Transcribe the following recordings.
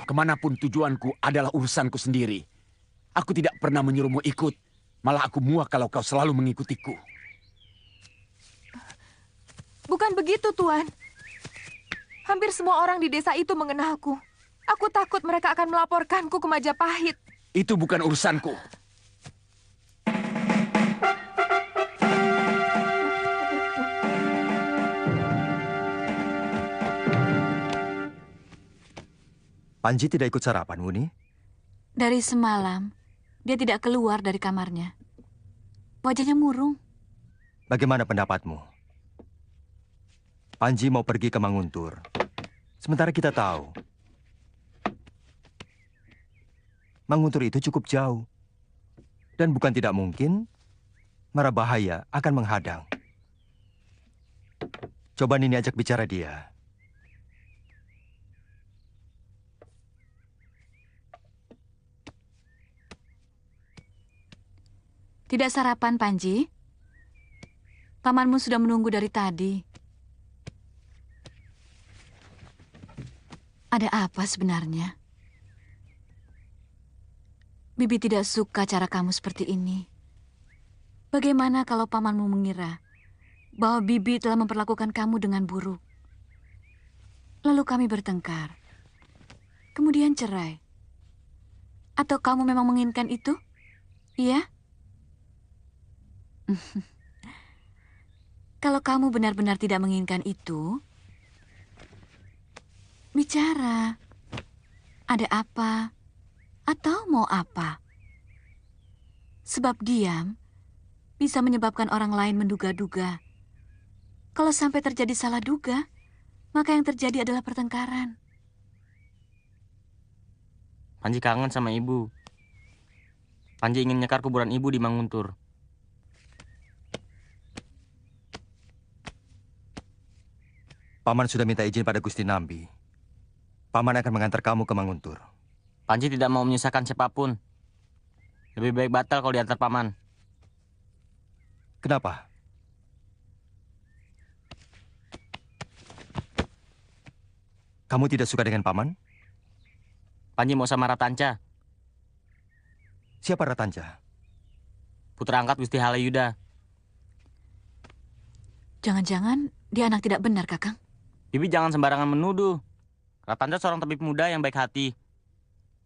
Kemanapun tujuanku adalah urusanku sendiri. Aku tidak pernah menyuruhmu ikut. Malah aku muak kalau kau selalu mengikutiku. Bukan begitu, Tuan. Hampir semua orang di desa itu mengenalku. Aku takut mereka akan melaporkanku ke Majapahit. Itu bukan urusanku. Panji tidak ikut sarapan, Wuni? Dari semalam, dia tidak keluar dari kamarnya. Wajahnya murung. Bagaimana pendapatmu? Panji mau pergi ke Manguntur. Sementara kita tahu, Manguntur itu cukup jauh. Dan bukan tidak mungkin, mara bahaya akan menghadang. Coba Nini ajak bicara dia. Tidak sarapan, Panji? Pamanmu sudah menunggu dari tadi. Ada apa sebenarnya? Bibi tidak suka cara kamu seperti ini. Bagaimana kalau pamanmu mengira bahwa Bibi telah memperlakukan kamu dengan buruk? Lalu kami bertengkar. Kemudian cerai. Atau kamu memang menginginkan itu? Iya? Kalau kamu benar-benar tidak menginginkan itu, bicara. Ada apa? Atau mau apa? Sebab diam bisa menyebabkan orang lain menduga-duga. Kalau sampai terjadi salah duga, maka yang terjadi adalah pertengkaran. Panji kangen sama ibu. Panji ingin nyekar kuburan ibu di Manguntur. Paman sudah minta izin pada Gusti Nambi. Paman akan mengantar kamu ke Manguntur. Panji tidak mau menyusahkan siapapun. Lebih baik batal kalau diantar paman. Kenapa? Kamu tidak suka dengan paman? Panji mau sama Ratanca. Siapa Ratanca? Putra angkat Gusti Halayuda. Jangan-jangan dia anak tidak benar, Kakang. Bibi jangan sembarangan menuduh. Ratanca seorang tabib muda yang baik hati.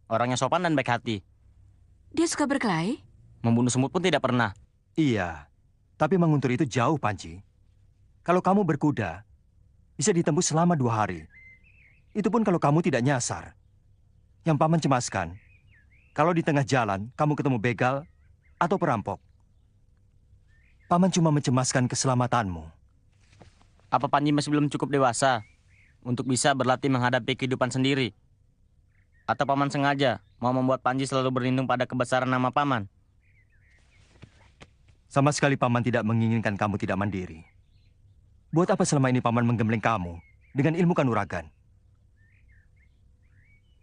Orangnya sopan dan baik hati. Dia suka berkelahi? Membunuh semut pun tidak pernah. Iya, tapi Manguntur itu jauh, Panji. Kalau kamu berkuda, bisa ditembus selama 2 hari. Itu pun kalau kamu tidak nyasar. Yang paman cemaskan, kalau di tengah jalan kamu ketemu begal atau perampok. Paman cuma mencemaskan keselamatanmu. Apa Panji masih belum cukup dewasa untuk bisa berlatih menghadapi kehidupan sendiri? Atau paman sengaja mau membuat Panji selalu berlindung pada kebesaran nama paman? Sama sekali paman tidak menginginkan kamu tidak mandiri. Buat apa selama ini paman menggembleng kamu dengan ilmu kanuragan?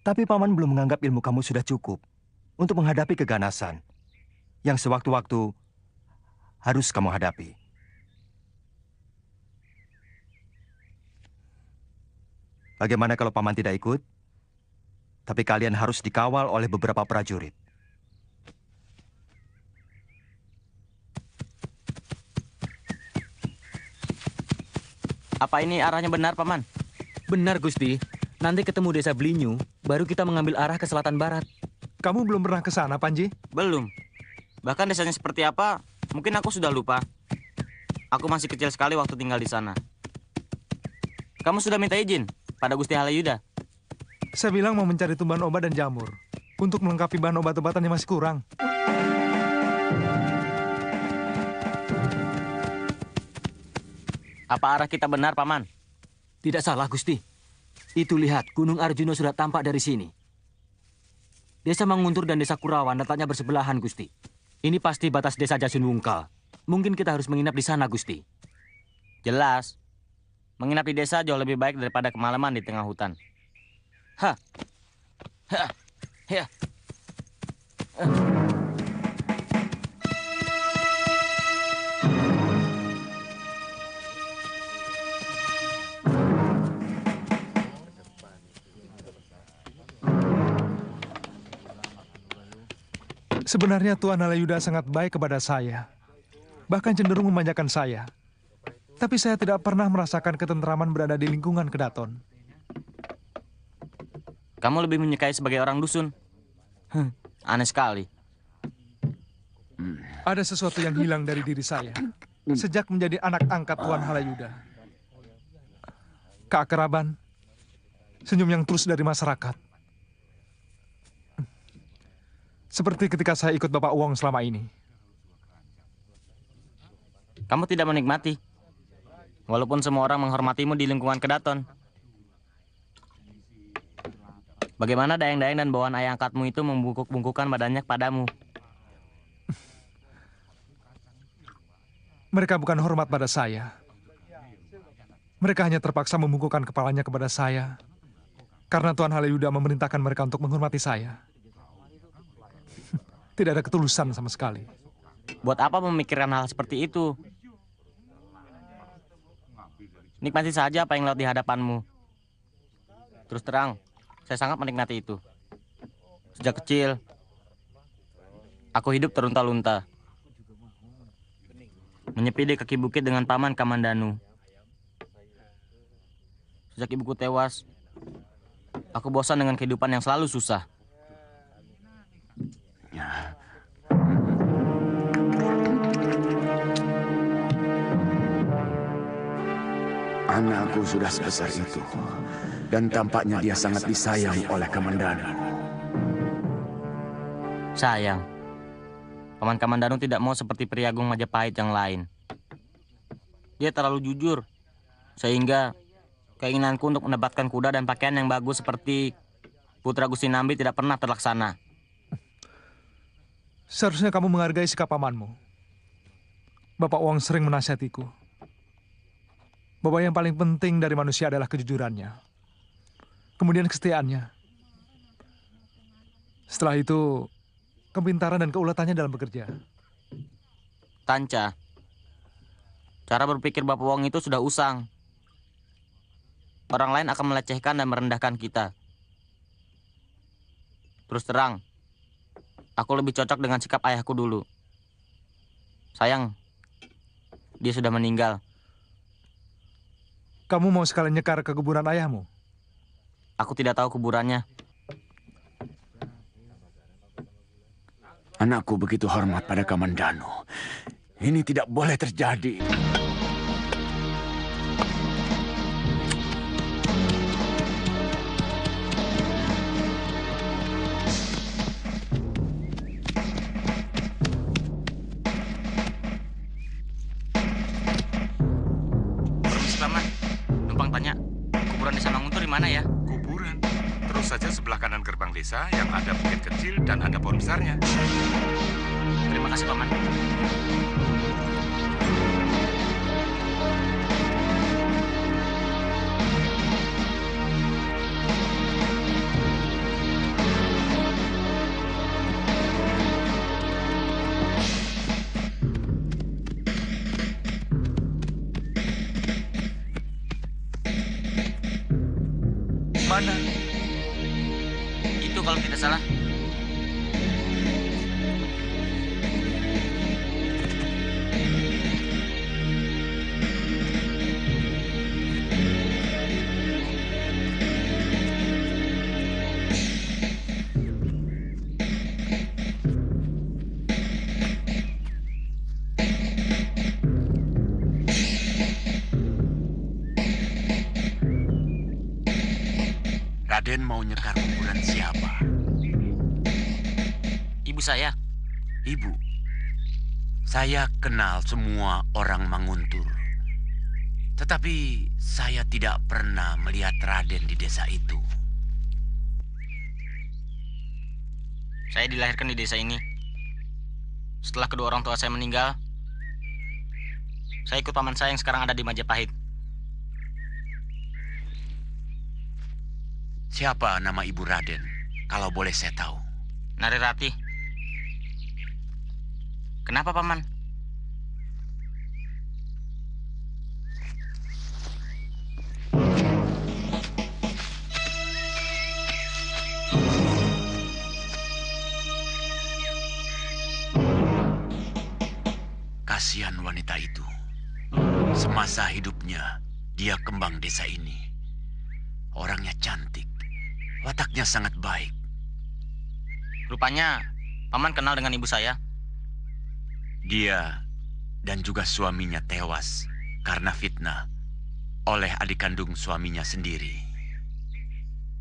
Tapi paman belum menganggap ilmu kamu sudah cukup untuk menghadapi keganasan yang sewaktu-waktu harus kamu hadapi. Bagaimana kalau paman tidak ikut? Tapi kalian harus dikawal oleh beberapa prajurit. Apa ini arahnya benar, Paman? Benar, Gusti. Nanti ketemu desa Blinyu, baru kita mengambil arah ke selatan barat. Kamu belum pernah ke sana, Panji? Belum. Bahkan desanya seperti apa, mungkin aku sudah lupa. Aku masih kecil sekali waktu tinggal di sana. Kamu sudah minta izin pada Gusti Halayuda? Saya bilang mau mencari tumbuhan obat dan jamur. Untuk melengkapi bahan obat-obatan yang masih kurang. Apa arah kita benar, Paman? Tidak salah, Gusti. Itu lihat, Gunung Arjuna sudah tampak dari sini. Desa Manguntur dan Desa Kurawan letaknya bersebelahan, Gusti. Ini pasti batas Desa Jasunwungkal. Mungkin kita harus menginap di sana, Gusti. Jelas. Menginap di desa jauh lebih baik daripada kemalaman di tengah hutan. Hah. Hah. Ya. Sebenarnya Tuan Halayuda sangat baik kepada saya. Bahkan cenderung memanjakan saya. Tapi saya tidak pernah merasakan ketentraman berada di lingkungan Kedaton. Kamu lebih menyukai sebagai orang dusun. Aneh sekali. Ada sesuatu yang hilang dari diri saya sejak menjadi anak angkat Tuan Halayuda. Keakraban, senyum yang tulus dari masyarakat. Seperti ketika saya ikut Bapak Wong selama ini. Kamu tidak menikmati. Walaupun semua orang menghormatimu di lingkungan Kedaton. Bagaimana dayang-dayang dan bawaan ayah angkatmu itu membungkuk-bungkukkan badannya kepadamu? Mereka bukan hormat pada saya. Mereka hanya terpaksa membungkukkan kepalanya kepada saya. Karena Tuan Halayuda memerintahkan mereka untuk menghormati saya. Tidak ada ketulusan sama sekali. Buat apa memikirkan hal seperti itu? Nikmati saja apa yang lewat di hadapanmu. Terus terang, saya sangat menikmati itu. Sejak kecil, aku hidup terlunta-lunta. Menyepi di kaki bukit dengan Paman Kamandanu. Sejak ibuku tewas, aku bosan dengan kehidupan yang selalu susah. Anakku sudah sebesar itu, dan tampaknya dia sangat disayang oleh Kamandanu. Sayang, Paman Kamandanu tidak mau seperti Priagung Majapahit yang lain. Dia terlalu jujur, sehingga keinginanku untuk mendapatkan kuda dan pakaian yang bagus seperti Putra Gusti Nambi tidak pernah terlaksana. Seharusnya kamu menghargai sikap pamanmu. Bapak Wong sering menasihatiku bahwa yang paling penting dari manusia adalah kejujurannya. Kemudian kesetiaannya. Setelah itu, kepintaran dan keuletannya dalam bekerja. Tanca, cara berpikir Bapak Wong itu sudah usang. Orang lain akan melecehkan dan merendahkan kita. Terus terang, aku lebih cocok dengan sikap ayahku dulu. Sayang, dia sudah meninggal. Kamu mau sekalian nyekar ke kuburan ayahmu? Aku tidak tahu kuburannya. Anakku begitu hormat pada Kamandanu. Ini tidak boleh terjadi. Paman, numpang tanya, kuburan desa Manguntur di mana ya? Kuburan. Terus saja sebelah kanan gerbang desa yang ada bukit kecil dan ada pohon besarnya. Terima kasih, Paman. Mana? Itu kalau tidak salah. Raden mau nyekar kuburan siapa? Ibu saya. Ibu. Saya kenal semua orang Manguntur. Tetapi saya tidak pernah melihat Raden di desa itu. Saya dilahirkan di desa ini. Setelah kedua orang tua saya meninggal, saya ikut paman saya yang sekarang ada di Majapahit. Siapa nama ibu Raden, kalau boleh saya tahu? Nari Rati. Kenapa, Paman? Kasihan wanita itu. Semasa hidupnya, dia kembang desa ini. Orangnya cantik, wataknya sangat baik. Rupanya Paman kenal dengan ibu saya. Dia dan juga suaminya tewas karena fitnah oleh adik kandung suaminya sendiri.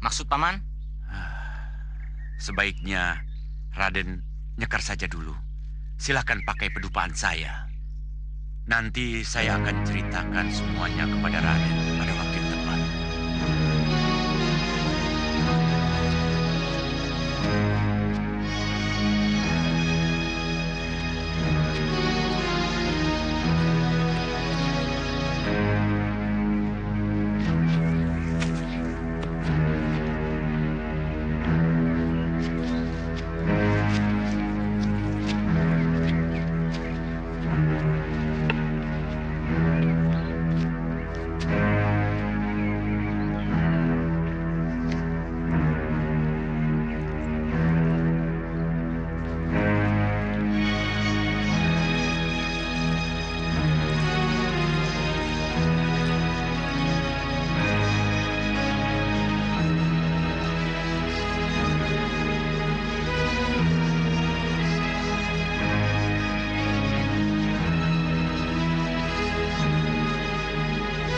Maksud Paman? Sebaiknya Raden nyekar saja dulu. Silakan pakai pedupaan saya. Nanti saya akan ceritakan semuanya kepada Raden pada waktu yang tepat.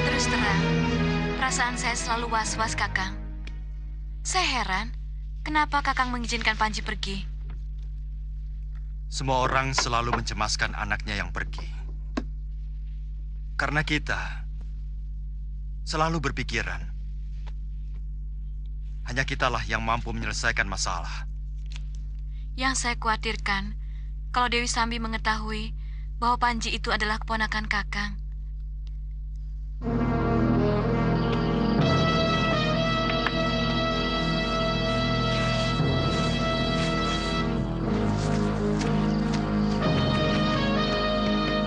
Terus terang, perasaan saya selalu was-was, Kakang. Saya heran, kenapa Kakang mengizinkan Panji pergi? Semua orang selalu mencemaskan anaknya yang pergi. Karena kita selalu berpikiran, hanya kitalah yang mampu menyelesaikan masalah. Yang saya khawatirkan, kalau Dewi Sambi mengetahui bahwa Panji itu adalah keponakan Kakang.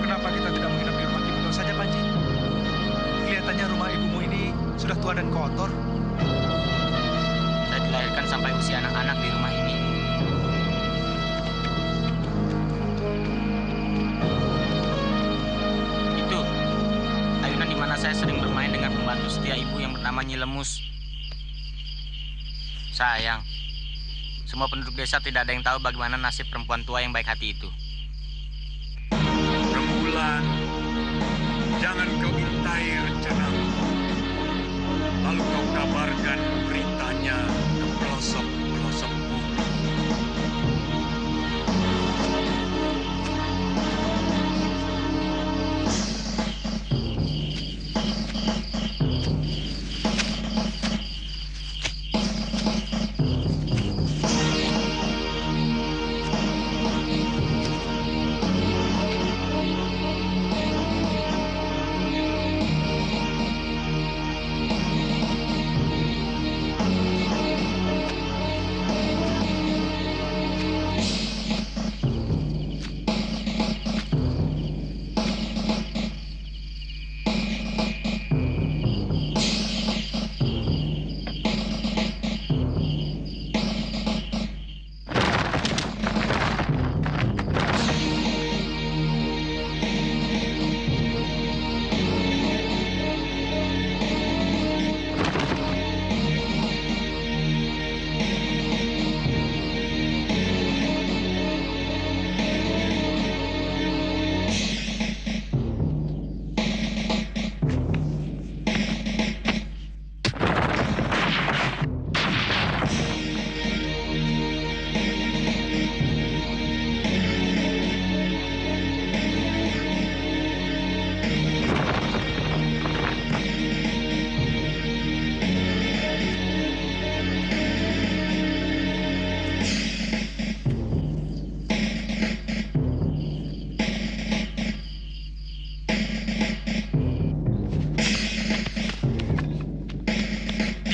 Kenapa kita tidak menginap di rumah Kimono saja, Panji? Kelihatannya rumah ibumu ini sudah tua dan kotor. Saya dilahirkan sampai usia anak-anak di rumah ini. Itu ayunan di mana saya sering bermain dengan pembantu setia ibu yang bernama Nyi Lemus. Sayang, semua penduduk desa tidak ada yang tahu bagaimana nasib perempuan tua yang baik hati itu. Rembulan, jangan kau intai rencanamu. Lalu kau kabarkan beritanya ke pelosok-pelosok bumi.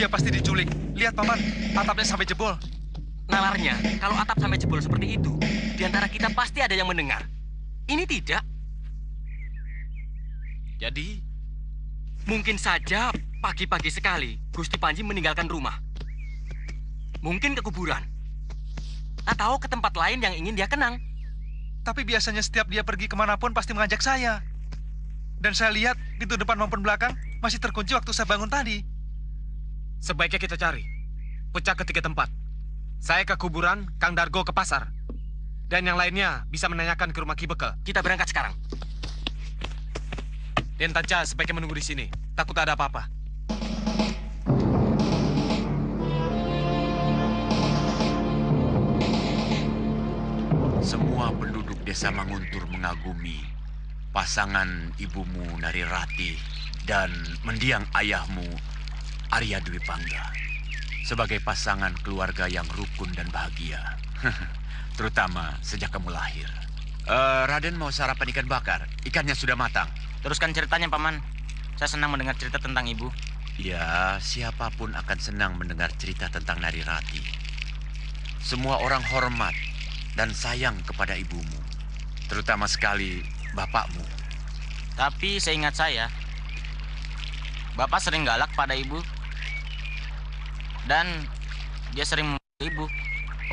Dia pasti diculik. Lihat, Paman, atapnya sampai jebol. Nalarnya, kalau atap sampai jebol seperti itu, di antara kita pasti ada yang mendengar. Ini tidak. Jadi, Mungkin saja pagi-pagi sekali Gusti Panji meninggalkan rumah. Mungkin ke kuburan. Atau ke tempat lain yang ingin dia kenang. Tapi biasanya setiap dia pergi kemanapun pasti mengajak saya. Dan saya lihat pintu depan maupun belakang masih terkunci waktu saya bangun tadi. Sebaiknya kita cari. Pecah ke 3 tempat. Saya ke kuburan, Kang Dargo ke pasar. Dan yang lainnya bisa menanyakan ke rumah Ki Beke. Kita berangkat sekarang. Den Tanca sebaiknya menunggu di sini. Takut ada apa-apa. Semua penduduk desa Manguntur mengagumi pasangan ibumu Narirati dan mendiang ayahmu Arya Dwi Pangga sebagai pasangan keluarga yang rukun dan bahagia. Terutama sejak kamu lahir. Raden mau sarapan ikan bakar. Ikannya sudah matang. Teruskan ceritanya, Paman. Saya senang mendengar cerita tentang ibu. Ya, siapapun akan senang mendengar cerita tentang Narirati. Semua orang hormat dan sayang kepada ibumu. Terutama sekali bapakmu. Tapi seingat saya, Bapak sering galak pada ibu. Dan dia sering memukul ibu.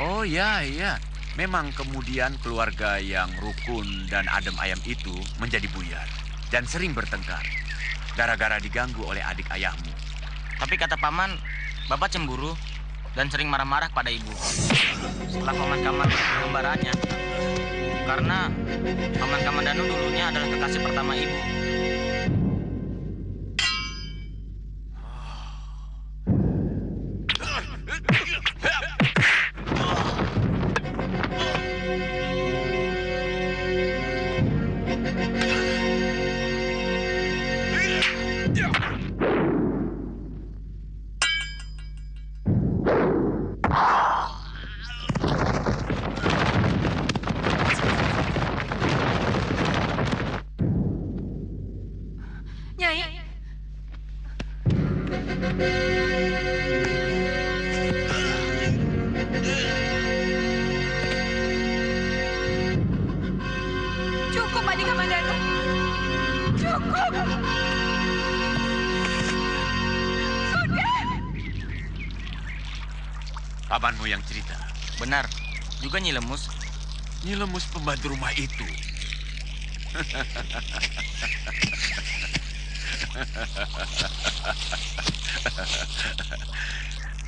Oh ya, iya. Memang kemudian keluarga yang rukun dan adem ayam itu menjadi buyar. Dan sering bertengkar. Gara-gara diganggu oleh adik ayahmu. Tapi kata Paman, Bapak cemburu dan sering marah-marah pada ibu. Setelah Paman Kaman kembarannya. Karena Paman Kamandanu dulunya adalah kekasih pertama ibu. Nyai, cukup Adik Kamandanu. Cukup. Sudah. Pamanmu yang cerita. Benar, juga Nyi Lemus. Nyi Lemus pembantu rumah itu.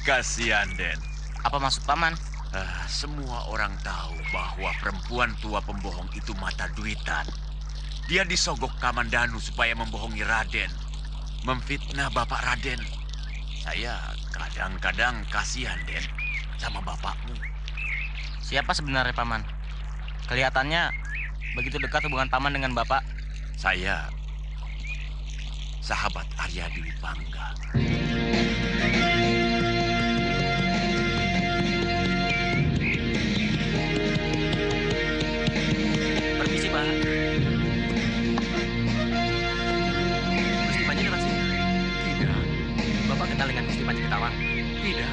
Kasihan, Den. Apa maksud Paman? Semua orang tahu bahwa perempuan tua pembohong itu mata duitan. Dia disogok Kamandanu supaya membohongi Raden. Memfitnah Bapak Raden. Saya kadang-kadang kasihan, Den, sama bapakmu. Siapa sebenarnya Paman? Kelihatannya begitu dekat hubungan Paman dengan Bapak. Saya sahabat Arya Dwi Pangga. Permisi, Pak. Gusti Panji lewat sini? Tidak, Bapak kenal dengan Gusti Panji Ketawang? tidak.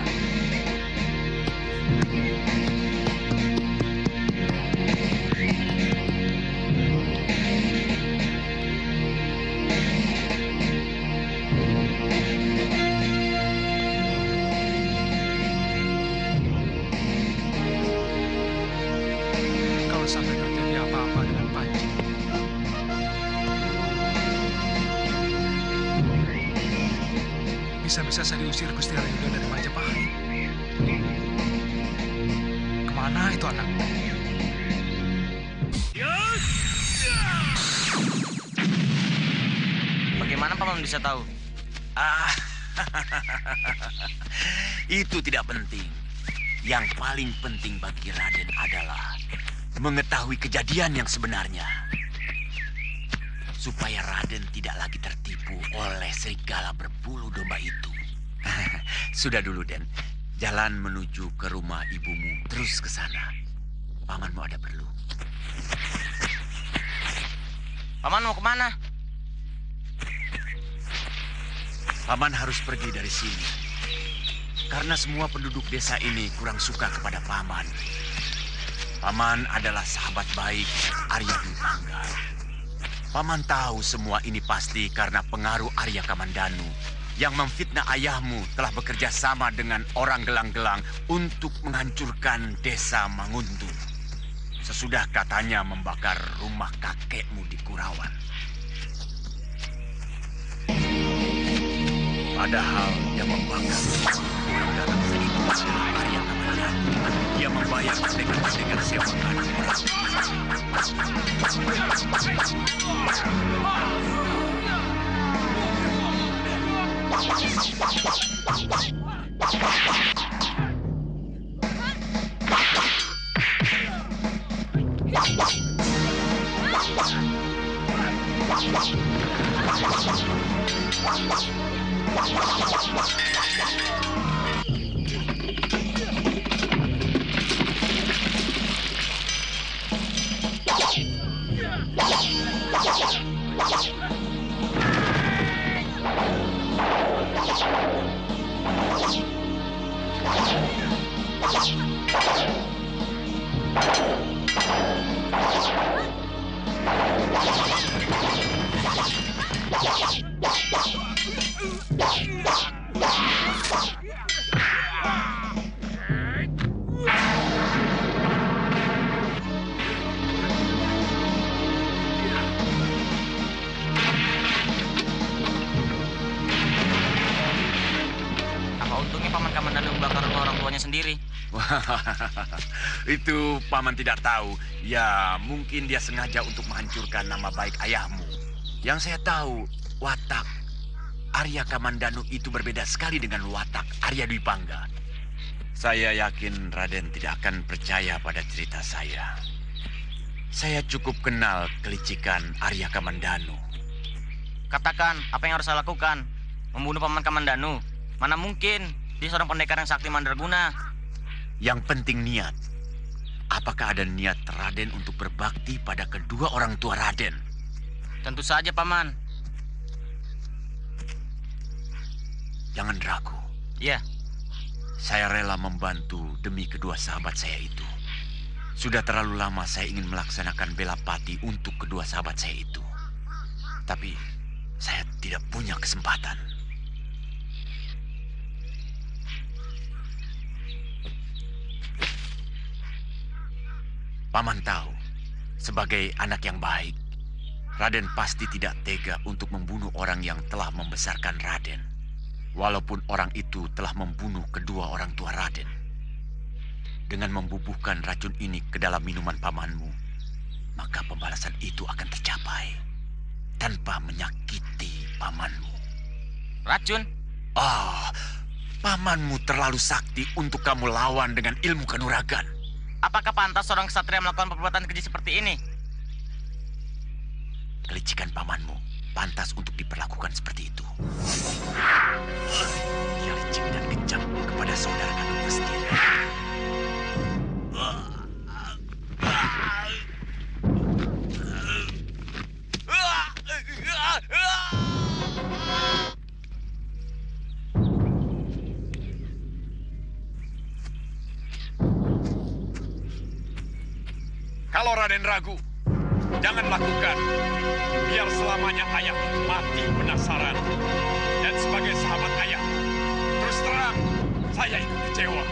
Kalau sampai terjadi apa-apa dengan Panji, bisa-bisa saya diusir Gusti Alayuda dari Majapahit. Kemana itu anak? Bagaimana Paman bisa tahu? Ah, itu tidak penting. Yang paling penting bagi Raden adalah mengetahui kejadian yang sebenarnya. Supaya Raden tidak lagi tertipu oleh serigala berbulu domba itu. Sudah dulu, Den. Jalan menuju ke rumah ibumu. Terus ke sana. Pamanmu ada perlu. Paman mau kemana? Paman harus pergi dari sini. Karena semua penduduk desa ini kurang suka kepada Paman. Paman adalah sahabat baik Arya Dwi Pangga. Paman tahu semua ini pasti karena pengaruh Arya Kamandanu yang memfitnah ayahmu telah bekerja sama dengan orang gelang-gelang untuk menghancurkan desa Manguntur. sesudah katanya membakar rumah kakekmu di Kurawan. Padahal dia membakar yang datang sini adalah Arya Kamandanu. Dia membayar pendekar-pendekar sewaan orang. Sendiri. Itu paman tidak tahu. Ya, mungkin dia sengaja untuk menghancurkan nama baik ayahmu. Yang saya tahu, watak Arya Kamandanu itu berbeda sekali dengan watak Arya Dwi Pangga. Saya yakin Raden tidak akan percaya pada cerita saya. Saya cukup kenal kelicikan Arya Kamandanu. Katakan, apa yang harus saya lakukan? Membunuh Paman Kamandanu? Mana mungkin? Dia seorang pendekar yang sakti mandraguna. Yang penting niat. Apakah ada niat Raden untuk berbakti pada kedua orang tua Raden? Tentu saja, Paman. Jangan ragu. Iya. Saya rela membantu demi kedua sahabat saya itu. Sudah terlalu lama saya ingin melaksanakan bela pati untuk kedua sahabat saya itu. Tapi saya tidak punya kesempatan. Paman tahu, sebagai anak yang baik, Raden pasti tidak tega untuk membunuh orang yang telah membesarkan Raden. Walaupun orang itu telah membunuh kedua orang tua Raden. Dengan membubuhkan racun ini ke dalam minuman pamanmu, maka pembalasan itu akan tercapai tanpa menyakiti pamanmu. Racun? Pamanmu terlalu sakti untuk kamu lawan dengan ilmu kanuragan. Apakah pantas seorang ksatria melakukan perbuatan keji seperti ini? Kelicikan pamanmu pantas untuk diperlakukan seperti itu. Dia licik dan kejam kepada saudara kandungnya sendiri. Kalau Raden ragu, jangan lakukan. Biar selamanya ayah mati penasaran. Dan sebagai sahabat ayah, terus terang, saya ikut kecewa.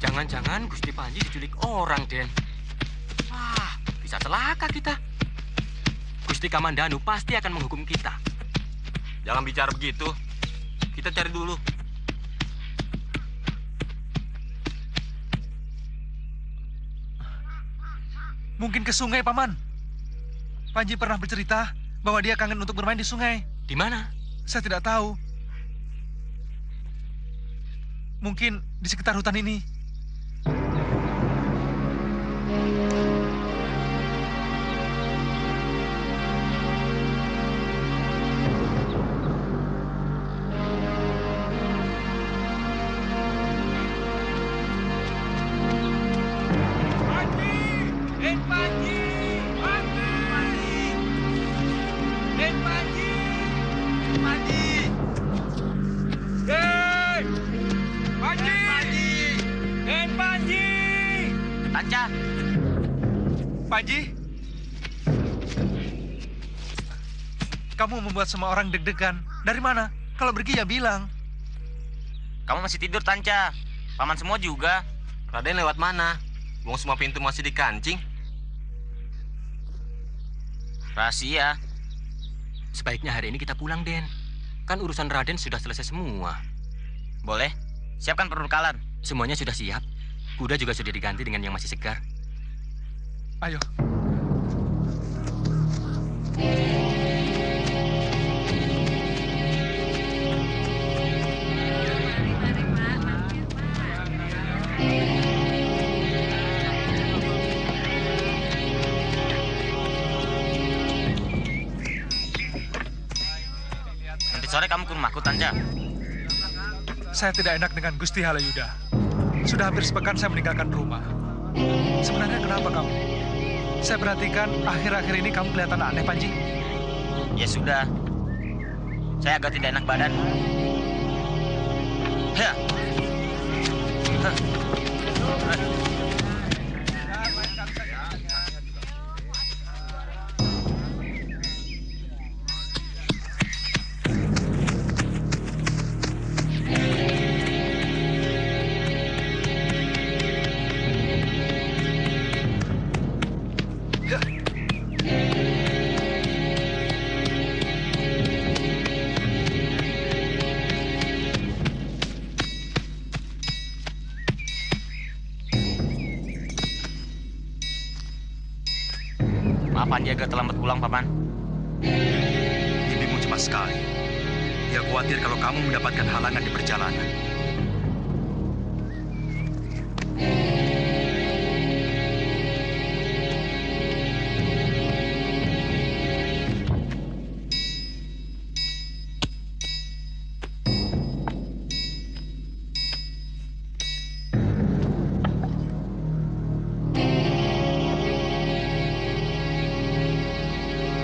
Jangan-jangan Gusti Panji diculik orang, Den. Wah, bisa celaka kita. Gusti Kamandanu pasti akan menghukum kita. Jangan bicara begitu. Kita cari dulu. Mungkin ke sungai, Paman. Panji pernah bercerita bahwa dia kangen untuk bermain di sungai. Di mana? Saya tidak tahu. Mungkin di sekitar hutan ini. Panji? Kamu membuat semua orang deg-degan. Dari mana? Kalau pergi ya bilang. Kamu masih tidur, Tanca. Paman semua juga. Raden lewat mana? Wong semua pintu masih dikancing. Rahasia. Sebaiknya hari ini kita pulang, Den. Kan urusan Raden sudah selesai semua. Boleh. Siapkan perbekalan. Semuanya sudah siap. Kuda juga sudah diganti dengan yang masih segar. Ayo. Nanti sore kamu ke rumahku, Tanca. Saya tidak enak dengan Gusti Halayuda. Sudah hampir sepekan saya meninggalkan rumah. Sebenarnya kenapa kamu? Saya perhatikan akhir-akhir ini kamu kelihatan aneh, Panji. Ya sudah. Saya agak tidak enak badan. Ya. Hah. Maaf, Panji agak terlambat pulang, Paman. Bibimu cemas sekali. Dia khawatir kalau kamu mendapatkan halangan di perjalanan.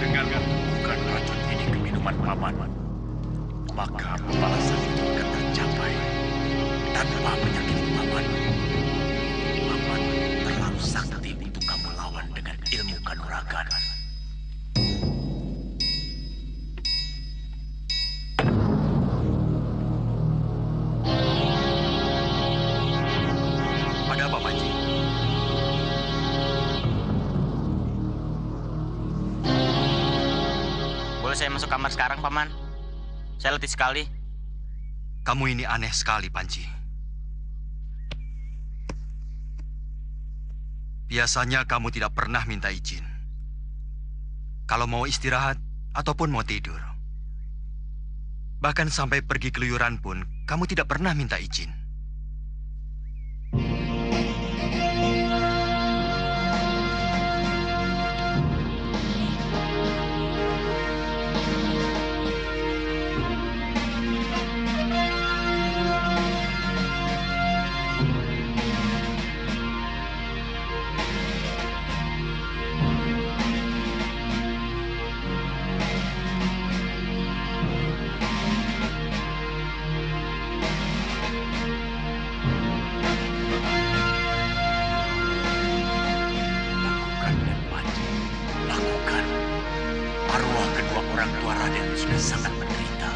Dengan menemukan racun ini ke minuman paman, maka pembalasan itu akan tercapai tanpa menyakiti paman. Paman terlalu sakti untuk kamu lawan dengan ilmu kanuragan. Ada apa, Panji? Boleh saya masuk kamar sekarang, Paman? Saya letih sekali. Kamu ini aneh sekali, Panji. Biasanya kamu tidak pernah minta izin. Kalau mau istirahat ataupun mau tidur. Bahkan sampai pergi keluyuran pun, kamu tidak pernah minta izin. Lakukan, Den Panji. Lakukan. Arwah kedua orang tua Raden sudah sangat menderita.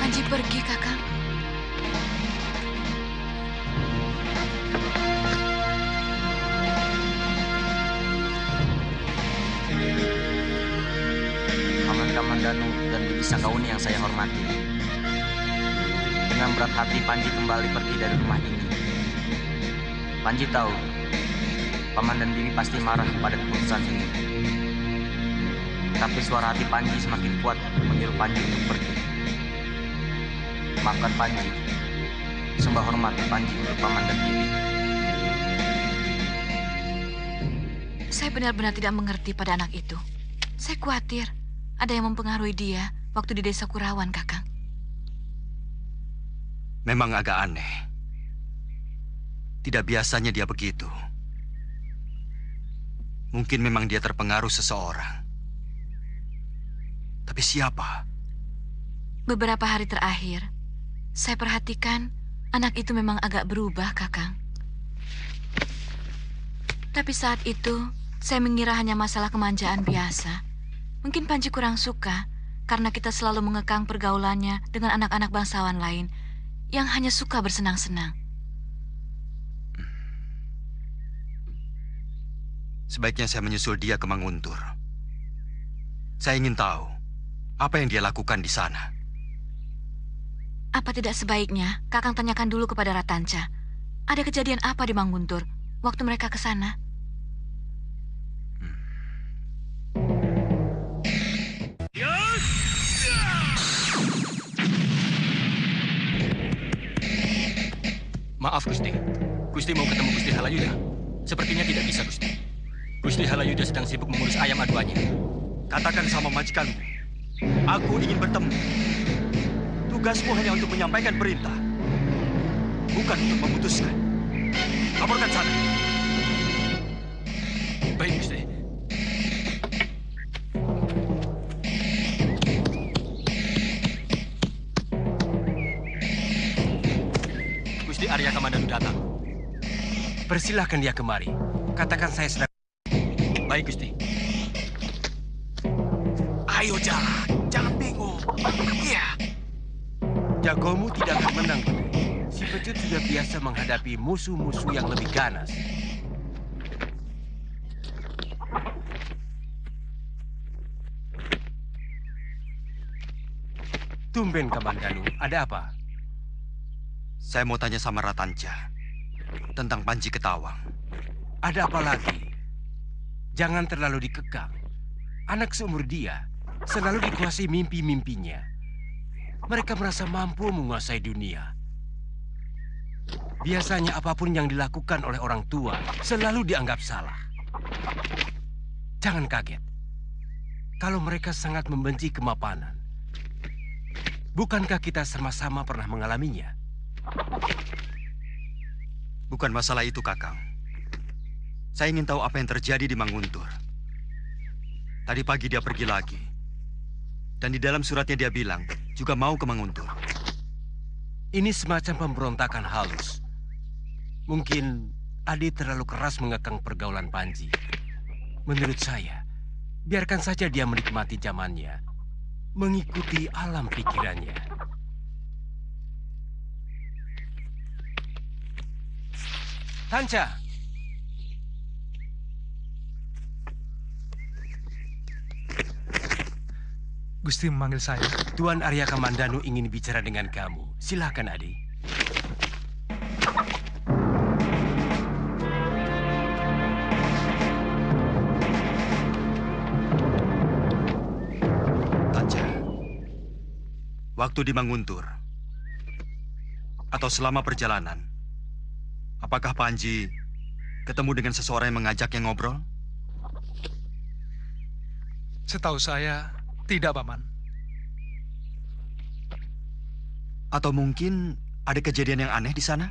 Panji pergi, Kakang. Sakauni yang saya hormati. Dengan berat hati Panji kembali pergi dari rumah ini. Panji tahu, Paman dan Bibi pasti marah pada keputusan ini. Tapi suara hati Panji semakin kuat menyuruh Panji untuk pergi. Maafkan Panji. Sembah hormat Panji untuk Paman dan Bibi. Saya benar-benar tidak mengerti pada anak itu. Saya khawatir ada yang mempengaruhi dia waktu di desa Kurawan, Kakang. Memang agak aneh. Tidak biasanya dia begitu. Mungkin memang dia terpengaruh seseorang. Tapi siapa? Beberapa hari terakhir, saya perhatikan anak itu memang agak berubah, Kakang. Tapi saat itu, saya mengira hanya masalah kemanjaan biasa. Mungkin Panji kurang suka karena kita selalu mengekang pergaulannya dengan anak-anak bangsawan lain yang hanya suka bersenang-senang. Sebaiknya saya menyusul dia ke Manguntur. Saya ingin tahu apa yang dia lakukan di sana. Apa tidak sebaiknya Kakang tanyakan dulu kepada Ratanca. Ada kejadian apa di Manguntur waktu mereka ke sana? Maaf, Gusti. Gusti mau ketemu Gusti Halayuda. Sepertinya tidak bisa, Gusti. Gusti Halayuda sedang sibuk mengurus ayam aduannya. Katakan sama majikanmu, aku ingin bertemu. Tugasmu hanya untuk menyampaikan perintah, bukan untuk memutuskan. Laporkan sana. Baik, Gusti. Gusti Arya Kamandanu datang. Persilahkan dia kemari. Katakan saya sedang... Baik, Gusti. Ayo jalan, jangan bingung. Iya. Jagomu tidak akan menang. Si pecut sudah biasa menghadapi musuh-musuh yang lebih ganas. Tumben, Kamandanu. Ada apa? Saya mau tanya sama Ratanca tentang Panji Ketawang. Ada apa lagi? Jangan terlalu dikekang. Anak seumur dia selalu dikuasai mimpi-mimpinya. Mereka merasa mampu menguasai dunia. Biasanya apapun yang dilakukan oleh orang tua selalu dianggap salah. Jangan kaget. Kalau mereka sangat membenci kemapanan. Bukankah kita sama-sama pernah mengalaminya? Bukan masalah itu, Kakang. Saya ingin tahu apa yang terjadi di Manguntur. Tadi pagi dia pergi lagi. Dan di dalam suratnya dia bilang juga mau ke Manguntur. Ini semacam pemberontakan halus. Mungkin Adi terlalu keras mengekang pergaulan Panji. Menurut saya, biarkan saja dia menikmati zamannya, mengikuti alam pikirannya. Tanca. Gusti memanggil saya. Tuan Arya Kamandanu ingin bicara dengan kamu. Silakan, Adi. Tanca, waktu di Manguntur atau selama perjalanan, apakah Panji ketemu dengan seseorang yang mengajaknya ngobrol? Setahu saya, tidak, Paman. Atau mungkin ada kejadian yang aneh di sana?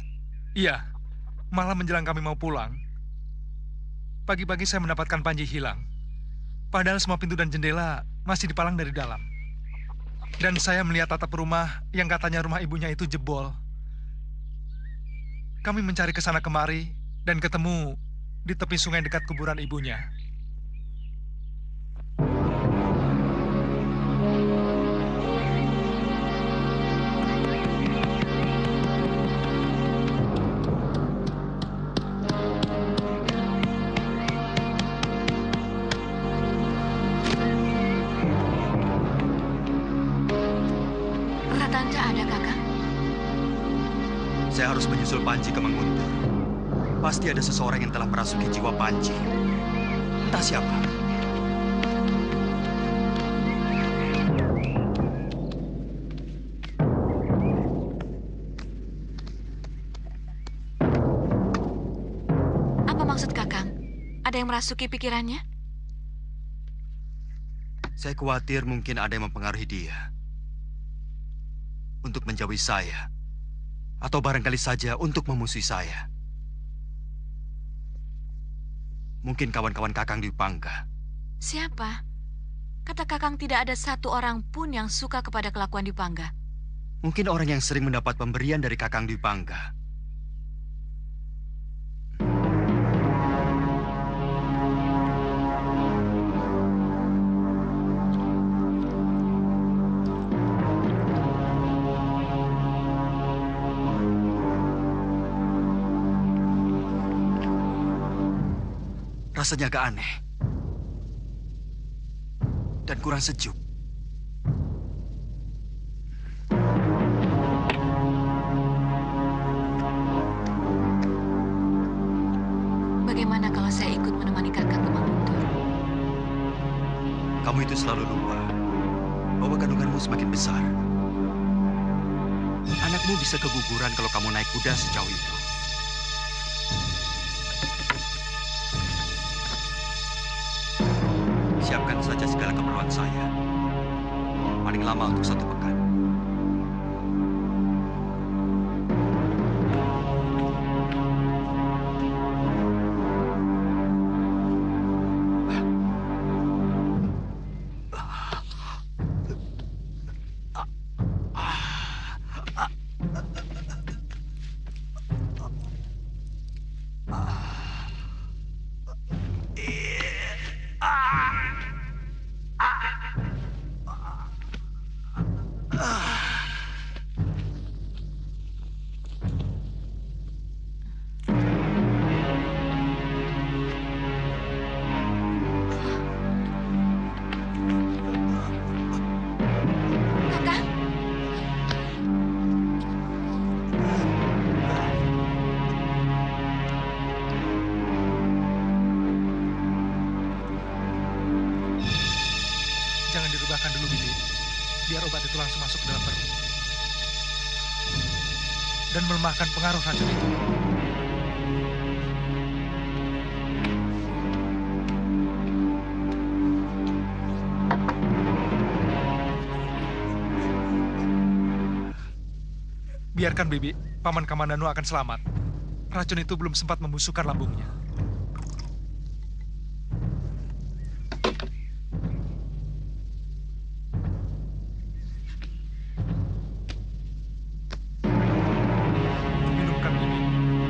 Iya, malah menjelang kami mau pulang. Pagi-pagi saya mendapatkan Panji hilang. Padahal semua pintu dan jendela masih dipalang dari dalam. Dan saya melihat atap rumah yang katanya rumah ibunya itu jebol. Kami mencari ke sana kemari dan ketemu di tepi sungai dekat kuburan ibunya. Tanca ada, Kakang? Saya harus menyusul Panji ke Menguntur. Pasti ada seseorang yang telah merasuki jiwa Panji. Entah siapa. Apa maksud Kakang? Ada yang merasuki pikirannya? Saya khawatir mungkin ada yang mempengaruhi dia untuk menjauhi saya, atau barangkali saja untuk memusuhi saya. Mungkin kawan-kawan Kakang Dwi Pangga. Siapa? Kata Kakang tidak ada satu orang pun yang suka kepada kelakuan Dwi Pangga. Mungkin orang yang sering mendapat pemberian dari Kakang Dwi Pangga. Rasanya agak aneh. Dan kurang sejuk. Bagaimana kalau saya ikut menemani Kakang ke Menguntur? Kamu itu selalu lupa bahwa kandunganmu semakin besar. Anakmu bisa keguguran kalau kamu naik kuda sejauh itu. Siapkan saja segala keperluan saya. Paling lama untuk 1 pekan. Jangan dirubahkan dulu, Bibi. Biar obat itu langsung masuk ke dalam perut. Dan melemahkan pengaruh racun itu. Biarkan, Bibi. Paman Kamandanu akan selamat. Racun itu belum sempat membusukkan lambungnya. Minumkan, Bibi.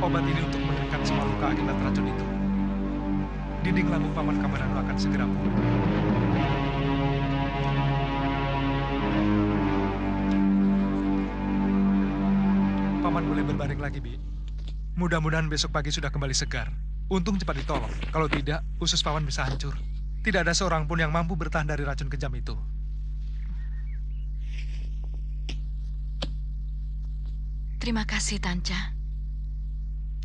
Obat ini untuk mengeringkan semua luka akibat racun itu. Dinding lambung Paman Kamandanu akan segera pulih. Paman boleh berbaring lagi, Bi. Mudah-mudahan besok pagi sudah kembali segar. Untung cepat ditolong. Kalau tidak, usus Paman bisa hancur. Tidak ada seorang pun yang mampu bertahan dari racun kejam itu. Terima kasih, Tanca.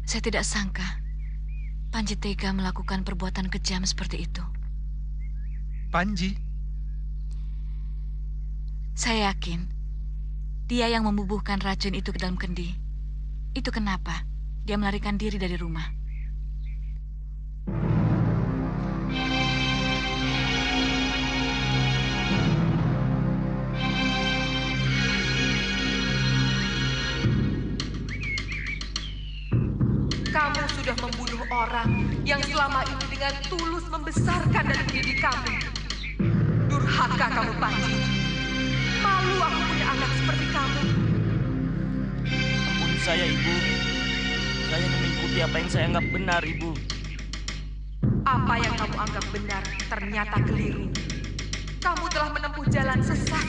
Saya tidak sangka Panji tega melakukan perbuatan kejam seperti itu. Panji? Saya yakin dia yang membubuhkan racun itu ke dalam kendi. Itu kenapa dia melarikan diri dari rumah. Kamu sudah membunuh orang yang selama ini dengan tulus membesarkan dan mendidik kamu. Durhaka kamu, Panji. Malu aku punya anak seperti kamu. Ampuni saya, Ibu. Saya hanya mengikuti apa yang saya anggap benar, Ibu. Apa yang kamu anggap benar ternyata keliru. Kamu telah menempuh jalan sesat.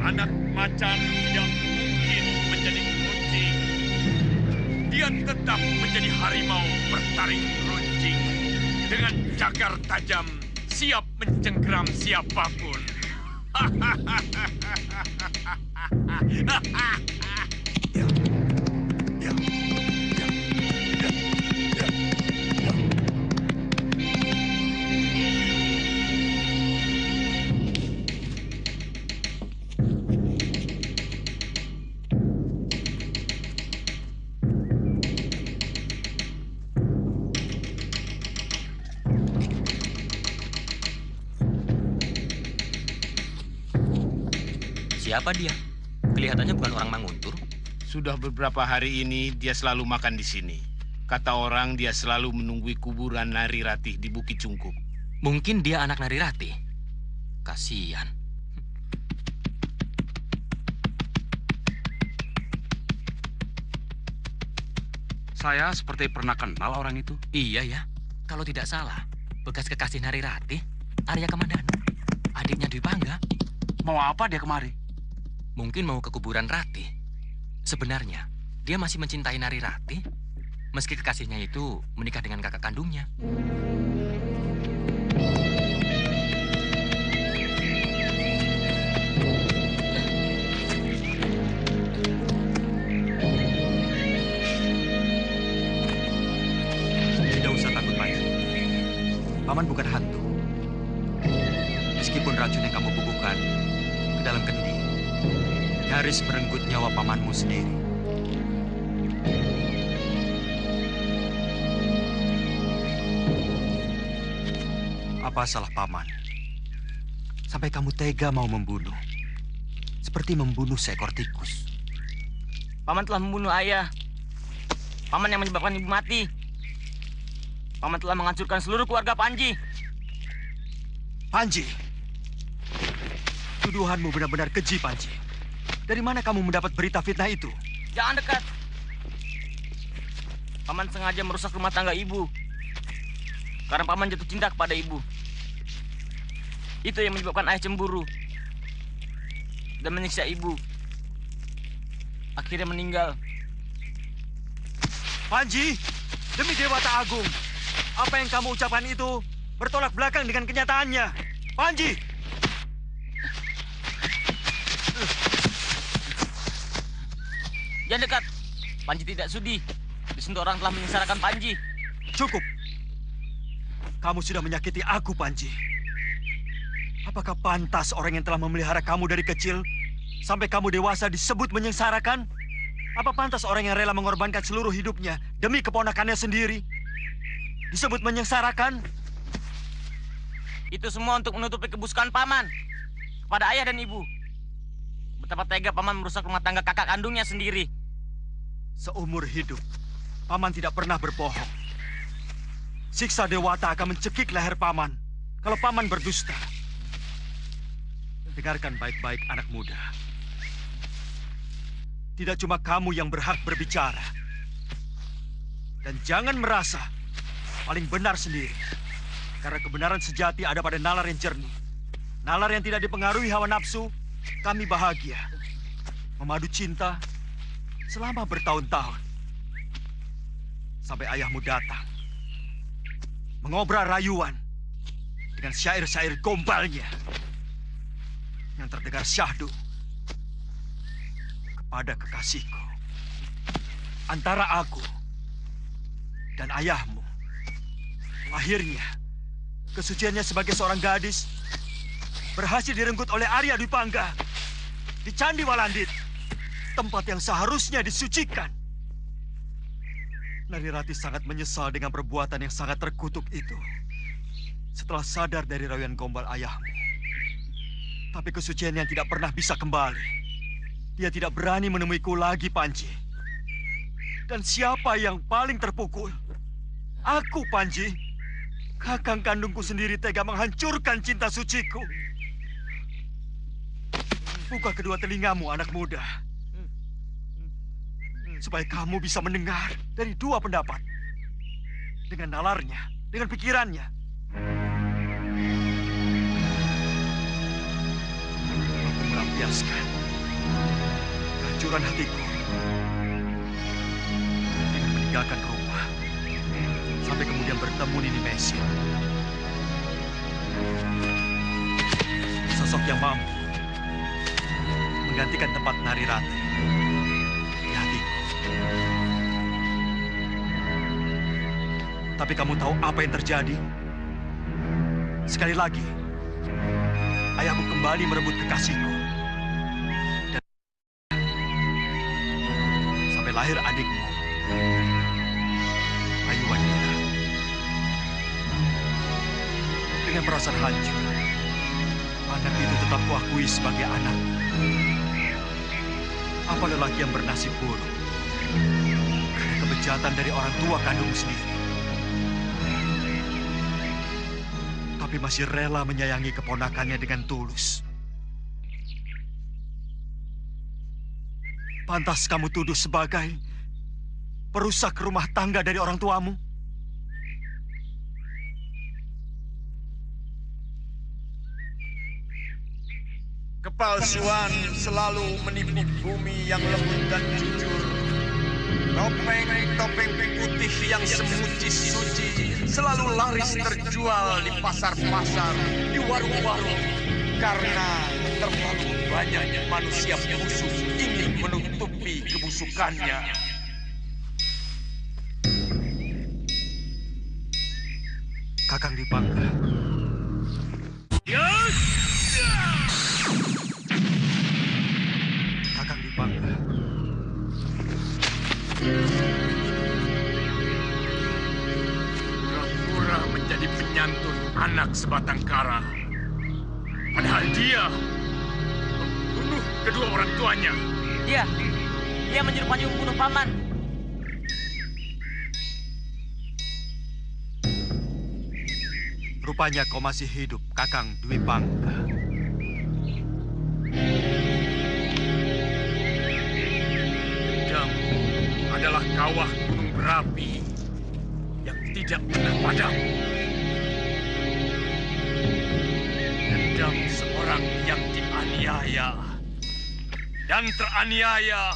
Anak macan tidak mungkin menjadi kucing. Dia tetap menjadi harimau bertaring runcing. Dengan cagar tajam, siap mencengkeram siapapun. siapa dia? Kelihatannya bukan orang Manguntur. Sudah beberapa hari ini dia selalu makan di sini. Kata orang dia selalu menunggui kuburan Nari Ratih di Bukit Cungkup. Mungkin dia anak Nari Ratih. Kasihan. Saya seperti pernah kenal orang itu. Iya ya. Kalau tidak salah, bekas kekasih Nari Ratih, Arya Kamandanu. Adiknya Dwi Pangga. Mau apa dia kemari? Mungkin mau ke kuburan Ratih. Sebenarnya, dia masih mencintai Nari Ratih, meski kekasihnya itu menikah dengan kakak kandungnya. Tidak usah takut, Panji. Paman bukan hantu. Meskipun racun yang kamu bubuhkan ke dalam kendi, nyaris merenggut nyawa pamanmu sendiri. Apa salah paman? Sampai kamu tega mau membunuh. Seperti membunuh seekor tikus. Paman telah membunuh ayah. Paman yang menyebabkan ibu mati. Paman telah menghancurkan seluruh keluarga Panji. Panji! Tuduhanmu benar-benar keji, Panji. Dari mana kamu mendapat berita fitnah itu? Jangan dekat. Paman sengaja merusak rumah tangga ibu. Karena paman jatuh cinta kepada ibu. Itu yang menyebabkan ayah cemburu. Dan menyiksa ibu. Akhirnya meninggal. Panji! Demi Dewata Agung! Apa yang kamu ucapkan itu bertolak belakang dengan kenyataannya. Panji! Jangan dekat. Panji tidak sudi disentuh orang telah menyengsarakan Panji. Cukup. Kamu sudah menyakiti aku, Panji. Apakah pantas orang yang telah memelihara kamu dari kecil sampai kamu dewasa disebut menyengsarakan? Apa pantas orang yang rela mengorbankan seluruh hidupnya demi keponakannya sendiri disebut menyengsarakan? Itu semua untuk menutupi kebusukan paman kepada ayah dan ibu. Betapa tega paman merusak rumah tangga kakak kandungnya sendiri. Seumur hidup, paman tidak pernah berbohong. Siksa Dewata akan mencekik leher paman kalau paman berdusta. Dengarkan baik-baik, anak muda. Tidak cuma kamu yang berhak berbicara. Dan jangan merasa paling benar sendiri. Karena kebenaran sejati ada pada nalar yang jernih. Nalar yang tidak dipengaruhi hawa nafsu, kami bahagia. Memadu cinta selama bertahun-tahun. Sampai ayahmu datang. Mengobral rayuan dengan syair-syair gombalnya. Yang terdengar syahdu kepada kekasihku. Antara aku dan ayahmu. Akhirnya, kesuciannya sebagai seorang gadis berhasil direnggut oleh Arya Dwi Pangga di Candi Walandit, tempat yang seharusnya disucikan. Nari Ratih sangat menyesal dengan perbuatan yang sangat terkutuk itu. Setelah sadar dari rayuan gombal ayahmu. Tapi kesucian yang tidak pernah bisa kembali. Dia tidak berani menemuiku lagi, Panji. Dan siapa yang paling terpukul? Aku, Panji. Kakang kandungku sendiri tega menghancurkan cinta suciku. Buka kedua telingamu, anak muda. Supaya kamu bisa mendengar dari dua pendapat. Dengan nalarnya, dengan pikirannya. Aku melampiaskan kehancuran hatiku dengan meninggalkan rumah. Sampai kemudian bertemu Nini Mesin. Sosok yang mampu menggantikan tempat Nari Ratih di hatiku. Tapi kamu tahu apa yang terjadi? Sekali lagi, ayahku kembali merebut kekasihku. Dan sampai lahir adikmu, Ayuan Nira. Dengan perasaan hancur, anak itu tetap kuakui sebagai anak. Betapa lelaki yang bernasib buruk karena kebejatan dari orang tua kandung sendiri. Tapi masih rela menyayangi keponakannya dengan tulus. Pantas kamu tuduh sebagai perusak rumah tangga dari orang tuamu? Kepalsuan selalu menipu bumi yang lembut dan jujur. Topeng-topeng putih yang semuci-suci selalu laris terjual di pasar-pasar, di warung-warung. Karena terlalu banyak manusia busuk ingin menutupi kebusukannya. Kakang Dipangga. Kakang Dipangga. Pura-pura menjadi penyantun anak sebatang kara. Padahal dia membunuh kedua orang tuanya. Dia menyuruh Panji membunuh paman. Rupanya kau masih hidup, Kakang Dwi Pangga. Dendam adalah kawah gunung berapi yang tidak pernah padam. Dendam seorang yang dianiaya dan teraniaya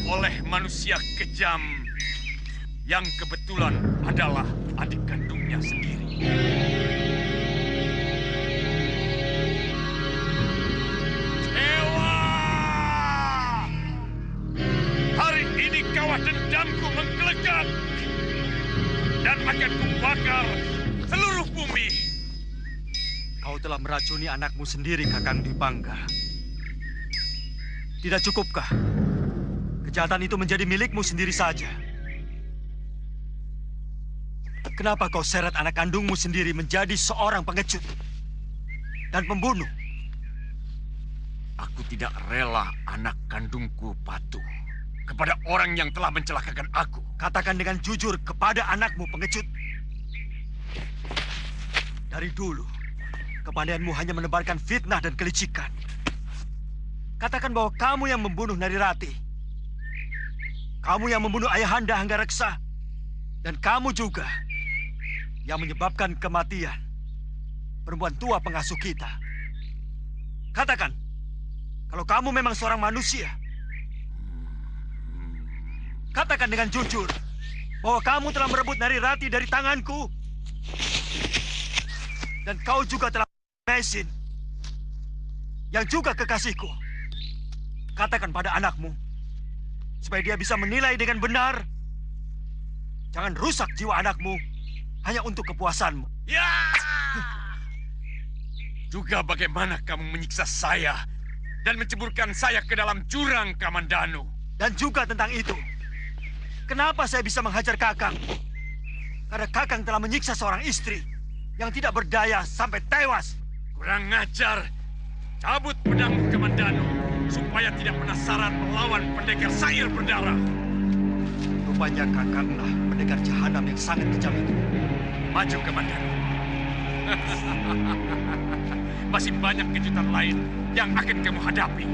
oleh manusia kejam yang kebetulan adalah adik kandungnya sendiri. Dewa! Hari ini kawah dendamku menggelegar dan akan kubakar seluruh bumi. Kau telah meracuni anakmu sendiri, Kakang Dwi Pangga. Tidak cukupkah kejahatan itu menjadi milikmu sendiri saja? Kenapa kau seret anak kandungmu sendiri menjadi seorang pengecut dan pembunuh? Aku tidak rela anak kandungku patuh kepada orang yang telah mencelakakan aku. Katakan dengan jujur kepada anakmu, pengecut. Dari dulu, kepandaianmu hanya menebarkan fitnah dan kelicikan. Katakan bahwa kamu yang membunuh Narirati. Kamu yang membunuh Ayahanda Hanggareksa. Dan kamu juga yang menyebabkan kematian perempuan tua pengasuh kita. Katakan, kalau kamu memang seorang manusia. Katakan dengan jujur bahwa kamu telah merebut Narirati dari tanganku. Dan kau juga telah Mesin, yang juga kekasihku. Katakan pada anakmu, supaya dia bisa menilai dengan benar. Jangan rusak jiwa anakmu hanya untuk kepuasanmu. Ya! Juga bagaimana kamu menyiksa saya dan menceburkan saya ke dalam jurang Kamandanu. Dan juga tentang itu, kenapa saya bisa menghajar Kakang? Karena Kakang telah menyiksa seorang istri yang tidak berdaya sampai tewas. Kurang ngajar. Cabut pedangmu Kamandanu supaya tidak penasaran melawan pendekar Sair berdarah. Rupanya Kakanglah pendekar jahanam yang sangat kejam itu. Maju Kamandanu. Masih banyak kejutan lain yang akan kamu hadapi.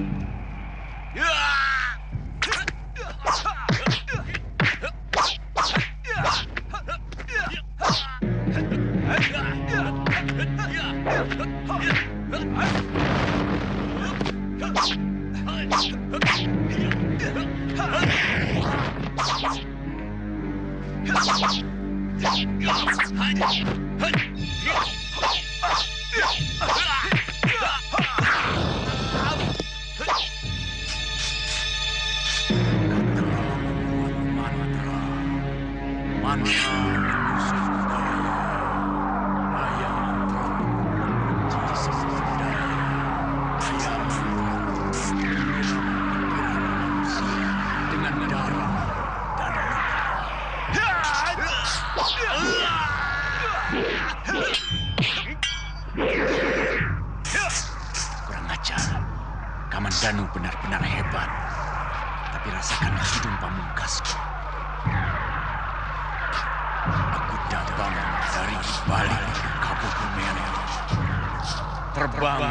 Kurang ajar. Kamandanu benar-benar hebat. rasakan di hidung pamungkasku. Aku datang dari balik kabut merah, terbang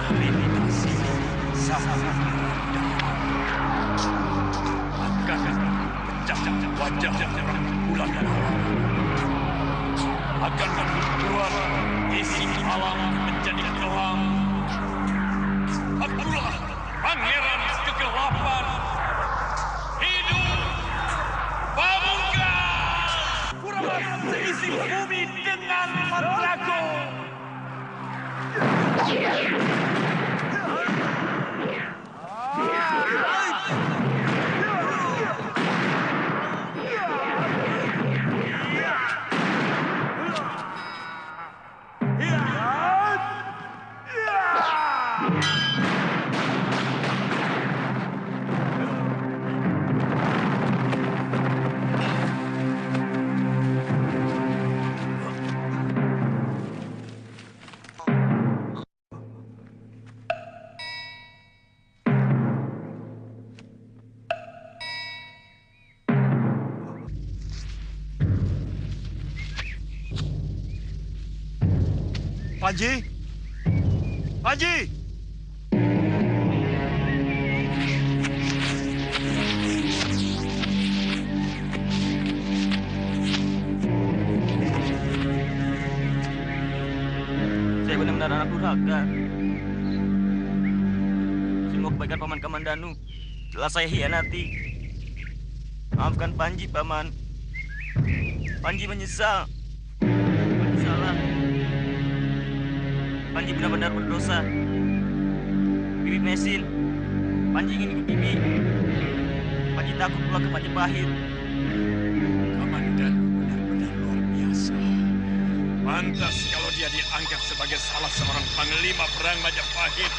melintasi samudra dalam. Akan pecah wajah rembulan malam. Akan membuat isi alam menjadi kelam. Akulah pangeran kegelapan. Hidup Pamungkas! Kurang seisi bumi dengan mantraku. Panji! Panji! Saya benar-benar anak durhaka. Semua kebaikan Paman Kamandanu telah saya hianati. Maafkan Panji, Paman. Panji menyesal. Panji salah. Panji benar-benar berdosa. Bibi Mesin, Panji ingin ikut Bibi. Panji takut pulang ke Majapahit. Kamandanu benar-benar luar biasa. Pantas kalau dia dianggap sebagai salah seorang panglima perang Majapahit.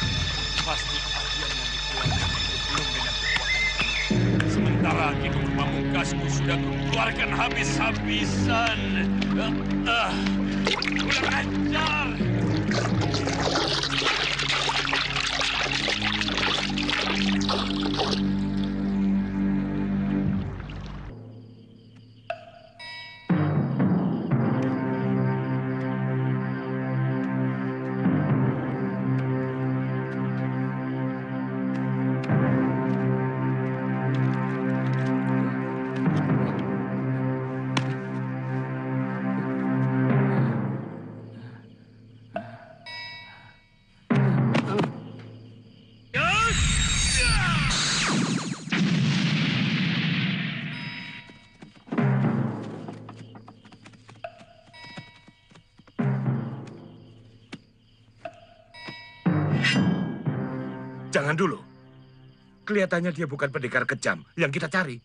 Pasti akhir yang dikeluarkan itu belum dengan kekuatan penuh. Sementara Kidung Pamungkasku sudah keluarkan habis-habisan. Kurang ajar! Jangan dulu. Kelihatannya dia bukan pendekar kejam yang kita cari.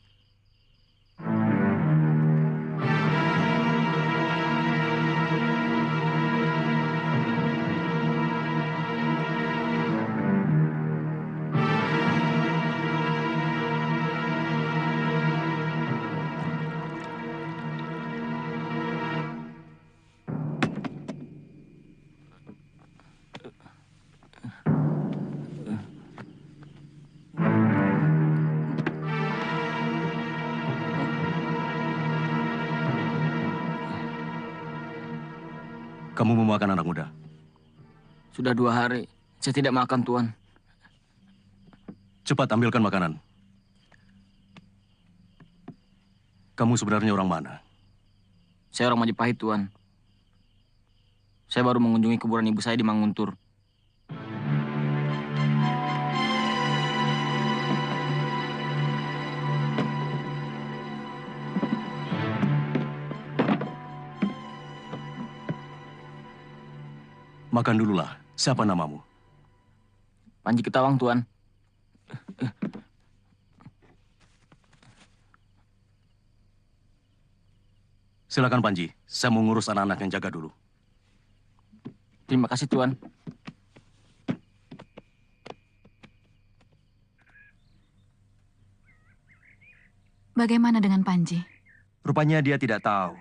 Kamu mau makan, anak muda? Sudah 2 hari. Saya tidak makan, Tuan. Cepat ambilkan makanan. Kamu sebenarnya orang mana? Saya orang Majapahit, Tuan. Saya baru mengunjungi kuburan ibu saya di Manguntur. Makan dululah. Siapa namamu? Panji Ketawang, Tuan. Silakan, Panji. Saya mau ngurus anak-anak yang jaga dulu. Terima kasih, Tuan. Bagaimana dengan Panji? Rupanya dia tidak tahu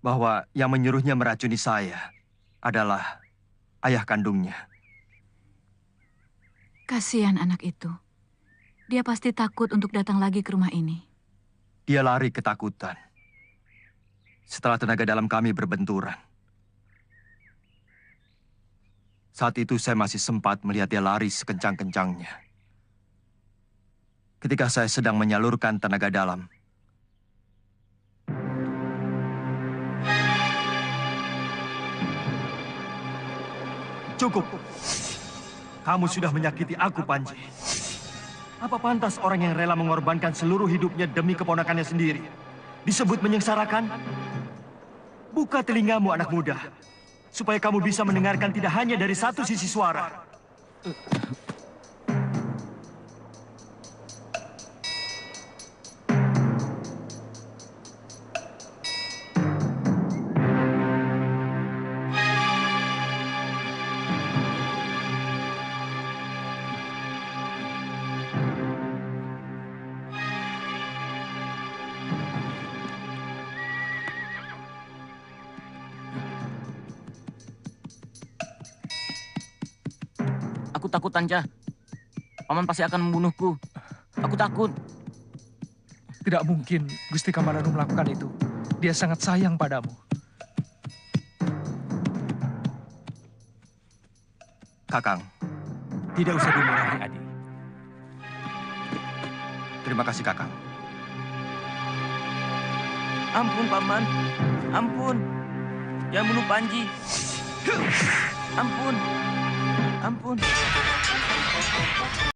bahwa yang menyuruhnya meracuni saya adalah ayah kandungnya. Kasihan anak itu. Dia pasti takut untuk datang lagi ke rumah ini. Dia lari ketakutan. Setelah tenaga dalam kami berbenturan. Saat itu saya masih sempat melihat dia lari sekencang-kencangnya. Ketika saya sedang menyalurkan tenaga dalam, cukup. Kamu sudah menyakiti aku, Panji. Apa pantas orang yang rela mengorbankan seluruh hidupnya demi keponakannya sendiri disebut menyengsarakan? Buka telingamu, anak muda, supaya kamu bisa mendengarkan tidak hanya dari satu sisi suara. Aku takut, Tanja. Paman pasti akan membunuhku. Aku takut. Tidak mungkin Gusti Kamandanu melakukan itu. Dia sangat sayang padamu. Kakang, Tidak usah dimarahi, adik. terima kasih, Kakang. Ampun, Paman. Ampun. Jangan bunuh Panji. Ampun. Ampun.